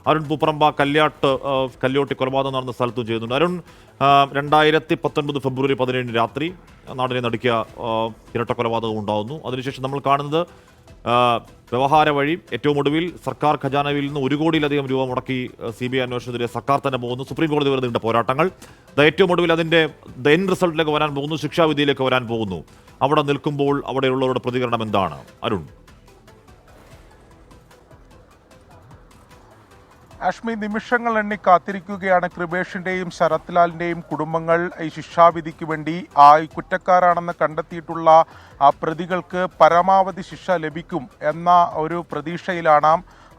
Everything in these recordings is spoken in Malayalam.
അരുൺ പൂപ്പറമ്പ കല്യോട്ടി കൊലപാതകം നടന്ന സ്ഥലത്തും ചെയ്യുന്നുണ്ട്. അരുൺ, 2019 ഫെബ്രുവരി 17 രാത്രി നാടിനെ നടുക്കിയ ഇരട്ട കൊലപാതകം ഉണ്ടാകുന്നു. അതിനുശേഷം നമ്മൾ കാണുന്നത് വ്യവഹാര വഴി ഏറ്റവും ഒടുവിൽ സർക്കാർ ഖജാനയിൽ നിന്ന് 1 കോടിയിലധികം രൂപ മുടക്കി CBI അന്വേഷണത്തിലെ സർക്കാർ തന്നെ പോകുന്നു. സുപ്രീം കോടതി വരെ നീണ്ട പോരാട്ടങ്ങൾ. ഏറ്റവും ഒടുവിൽ അതിൻ്റെ എൻഡ് റിസൾട്ടിലേക്ക് വരാൻ പോകുന്നു, ശിക്ഷാവിധിയിലേക്ക് വരാൻ പോകുന്നു. അവിടെ നിൽക്കുമ്പോൾ അവിടെയുള്ളവരുടെ പ്രതികരണം എന്താണ് അരുൺ? ആഷ്മി, നിമിഷങ്ങൾ എണ്ണി കാത്തിരിക്കുകയാണ് കൃപേഷിന്റെയും ശരത്ലാലിന്റെയും കുടുംബങ്ങൾ ഈ ശിക്ഷാവിധിക്ക് വേണ്ടി. ഈ കുറ്റക്കാരാണെന്ന് കണ്ടെത്തിയിട്ടുള്ള പ്രതികൾക്ക് പരമാവധി ശിക്ഷ ലഭിക്കും എന്ന ഒരു പ്രതീക്ഷയിലാണ്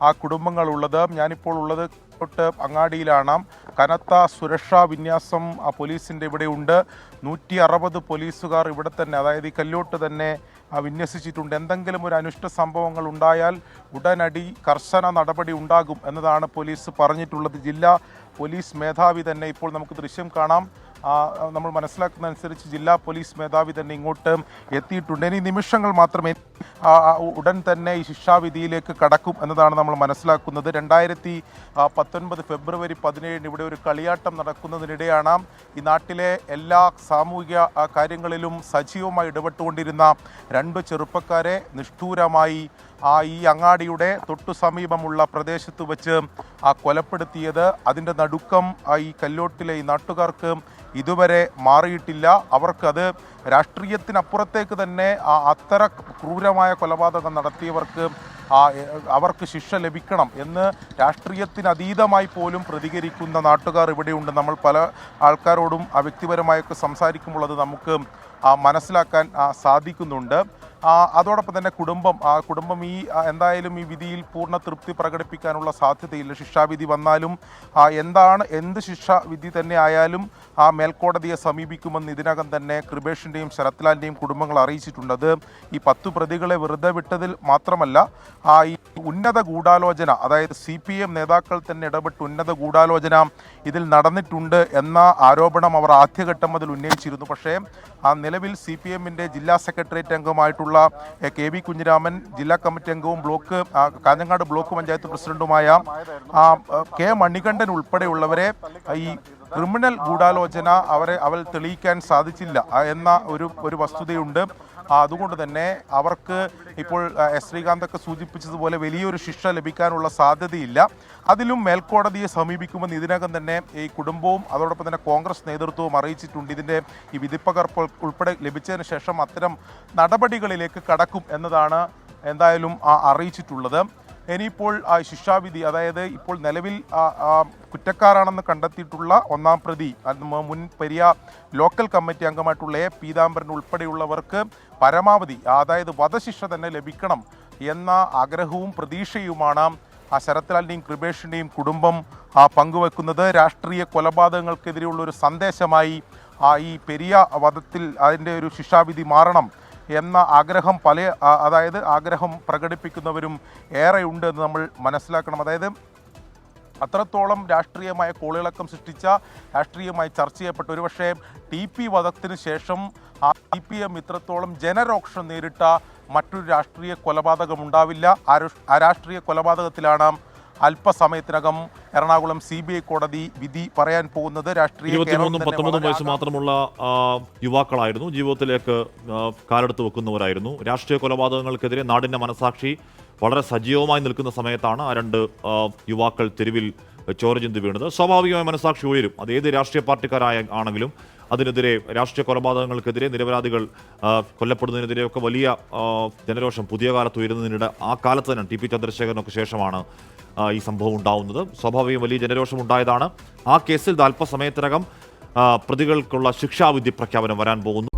ആ കുടുംബങ്ങൾ ഉള്ളത്. ഞാനിപ്പോൾ ഉള്ളത് അങ്ങാടിയിലാണ്. കനത്ത സുരക്ഷാ വിന്യാസം പോലീസിൻ്റെ ഇവിടെ ഉണ്ട്. 160 പോലീസുകാർ ഇവിടെ തന്നെ, അതായത് ഈ കല്യോട്ട് തന്നെ വിന്യസിച്ചിട്ടുണ്ട്. എന്തെങ്കിലും ഒരു അനിഷ്ട സംഭവങ്ങൾ ഉണ്ടായാൽ ഉടനടി കർശന നടപടി ഉണ്ടാകും എന്നതാണ് പോലീസ് പറഞ്ഞിട്ടുള്ളത്. ജില്ലാ പോലീസ് മേധാവി തന്നെ, ഇപ്പോൾ നമുക്ക് ദൃശ്യം കാണാം, നമ്മൾ മനസ്സിലാക്കുന്ന അനുസരിച്ച് ജില്ലാ പോലീസ് മേധാവി തന്നെ ഇങ്ങോട്ട് എത്തിയിട്ടുണ്ട്. ഇനി നിമിഷങ്ങൾ മാത്രമേ ഉടൻ തന്നെ ഈ ശിക്ഷാവിധിയിലേക്ക് കടക്കും എന്നതാണ് നമ്മൾ മനസ്സിലാക്കുന്നത്. 2019 ഫെബ്രുവരി 17 ഇവിടെ ഒരു കളിയാട്ടം നടക്കുന്നതിനിടെയാണ് ഈ നാട്ടിലെ എല്ലാ സാമൂഹിക കാര്യങ്ങളിലും സജീവമായി ഇടപെട്ടുകൊണ്ടിരുന്ന 2 ചെറുപ്പക്കാരെ നിഷ്ഠൂരമായി ഈ അങ്ങാടിയുടെ തൊട്ടു സമീപമുള്ള പ്രദേശത്ത് വെച്ച് കൊലപ്പെടുത്തിയത്. അതിൻ്റെ നടുക്കം ഈ കല്ലോട്ടിലെ ഈ നാട്ടുകാർക്ക് ഇതുവരെ മാറിയിട്ടില്ല. അവർക്കത് രാഷ്ട്രീയത്തിനപ്പുറത്തേക്ക് തന്നെ അത്തര ക്രൂരമായ കൊലപാതകം നടത്തിയവർക്ക് അവർക്ക് ശിക്ഷ ലഭിക്കണം എന്ന് രാഷ്ട്രീയത്തിനതീതമായി പോലും പ്രതികരിക്കുന്ന നാട്ടുകാർ ഇവിടെയുണ്ട്. നമ്മൾ പല ആൾക്കാരോടും വ്യക്തിപരമായൊക്കെ സംസാരിക്കുമ്പോൾ അത് നമുക്ക് മനസ്സിലാക്കാൻ സാധിക്കുന്നുണ്ട്. അതോടൊപ്പം തന്നെ കുടുംബം എന്തായാലും ഈ വിധിയിൽ പൂർണ്ണ തൃപ്തി പ്രകടിപ്പിക്കാനുള്ള സാധ്യതയില്ല. ശിക്ഷാവിധി വന്നാലും എന്ത് ശിക്ഷാവിധി തന്നെ ആയാലും മേൽക്കോടതിയെ സമീപിക്കുമെന്ന് ഇതിനകം തന്നെ കൃപേഷിൻ്റെയും ശരത്ലാലിൻ്റെയും കുടുംബങ്ങൾ അറിയിച്ചിട്ടുണ്ട്. അത് ഈ 10 പ്രതികളെ വെറുതെ വിട്ടതിൽ മാത്രമല്ല, ഈ ഉന്നത ഗൂഢാലോചന, അതായത് CPM നേതാക്കൾ തന്നെ ഇടപെട്ട് ഉന്നത ഗൂഢാലോചന ഇതിൽ നടന്നിട്ടുണ്ട് എന്ന ആരോപണം അവർ ആദ്യഘട്ടം മുതൽ ഉന്നയിച്ചിരുന്നു. പക്ഷേ നിലവിൽ CPMൻ്റെ ജില്ലാ സെക്രട്ടേറിയറ്റ് അംഗമായിട്ടുള്ള KV കുഞ്ഞിരാമൻ, ജില്ലാ കമ്മിറ്റി അംഗവും കാഞ്ഞങ്ങാട് ബ്ലോക്ക് പഞ്ചായത്ത് പ്രസിഡന്റുമായ K മണികണ്ഠൻ ഉൾപ്പെടെയുള്ളവരെ ഈ ക്രിമിനൽ ഗൂഢാലോചന അവർ തെളിയിക്കാൻ സാധിച്ചില്ല എന്ന ഒരു വസ്തുതയുണ്ട്. അതുകൊണ്ട് തന്നെ അവർക്ക് ഇപ്പോൾ ശ്രീകാന്തൊക്കെ സൂചിപ്പിച്ചതുപോലെ വലിയൊരു ശിക്ഷ ലഭിക്കാനുള്ള സാധ്യതയില്ല. അതിലും മേൽക്കോടതിയെ സമീപിക്കുമെന്ന് ഇതിനകം തന്നെ ഈ കുടുംബവും അതോടൊപ്പം തന്നെ കോൺഗ്രസ് നേതൃത്വവും അറിയിച്ചിട്ടുണ്ട്. ഇതിൻ്റെ ഈ വിധിപ്പകർപ്പ് ഉൾപ്പെടെ ലഭിച്ചതിന് ശേഷം അത്തരം നടപടികളിലേക്ക് കടക്കും എന്നതാണ് എന്തായാലും അറിയിച്ചിട്ടുള്ളത്. ഇനിയിപ്പോൾ ശിക്ഷാവിധി, അതായത് ഇപ്പോൾ നിലവിൽ കുറ്റക്കാരാണെന്ന് കണ്ടെത്തിയിട്ടുള്ള 1-ാം പ്രതി മുൻ പെരിയ ലോക്കൽ കമ്മിറ്റി അംഗമായിട്ടുള്ള പീതാംബരൻ ഉൾപ്പെടെയുള്ളവർക്ക് പരമാവധി, അതായത് വധശിക്ഷ തന്നെ ലഭിക്കണം എന്ന ആഗ്രഹവും പ്രതീക്ഷയുമാണ് ശരത്ലാലിൻ്റെയും കൃപേഷിൻ്റെയും കുടുംബം പങ്കുവെക്കുന്നത്. രാഷ്ട്രീയ കൊലപാതകങ്ങൾക്കെതിരെയുള്ള ഒരു സന്ദേശമായി ഈ പെരിയ വധത്തിൽ അതിൻ്റെ ഒരു ശിക്ഷാവിധി മാറണം എന്ന ആഗ്രഹം ആഗ്രഹം പ്രകടിപ്പിക്കുന്നവരും ഏറെയുണ്ട് എന്ന് നമ്മൾ മനസ്സിലാക്കണം. അതായത് അത്രത്തോളം രാഷ്ട്രീയമായ കോളിളക്കം സൃഷ്ടിച്ച, രാഷ്ട്രീയമായി ചർച്ച ചെയ്യപ്പെട്ട, ഒരുപക്ഷെ TP വധത്തിന് ശേഷം CPM ഇത്രത്തോളം ജനരോക്ഷം നേരിട്ട മറ്റൊരു രാഷ്ട്രീയ കൊലപാതകം ഉണ്ടാവില്ല. ആ രാഷ്ട്രീയ കൊലപാതകത്തിലാണ് അല്പസമയത്തിനകം എറണാകുളം CBI കോടതി വിധി പറയാൻ പോകുന്നത്. 19 വയസ്സ് മാത്രമുള്ള യുവാക്കളായിരുന്നു, ജീവിതത്തിലേക്ക് കാലെടുത്ത് വെക്കുന്നവരായിരുന്നു. രാഷ്ട്രീയ കൊലപാതകങ്ങൾക്കെതിരെ നാടിൻ്റെ മനസാക്ഷി വളരെ സജീവമായി നിൽക്കുന്ന സമയത്താണ് ആ 2 യുവാക്കൾ തെരുവിൽ ചോരചിന്തി വീണത്. സ്വാഭാവികമായ മനസാക്ഷി ഉയരും. അത് ഏത് രാഷ്ട്രീയ പാർട്ടിക്കാരാണെങ്കിലും അതിനെതിരെ, രാഷ്ട്രീയ കൊലപാതകങ്ങൾക്കെതിരെ, നിരപരാധികൾ കൊല്ലപ്പെടുന്നതിനെതിരെയൊക്കെ വലിയ ജനരോഷം പുതിയ കാലത്ത് ഉയരുന്നതിനിടെ ആ കാലത്ത് തന്നെ TP ചന്ദ്രശേഖരനൊക്കെ ശേഷമാണ് ഈ സംഭവം ഉണ്ടാവുന്നത്. സ്വാഭാവികം വലിയ ജനരോഷം ഉണ്ടായതാണ്. ആ കേസിൽ അല്പസമയത്തിനകം പ്രതികൾക്കുള്ള ശിക്ഷാവിധി പ്രഖ്യാപനം വരാൻ പോകുന്നു.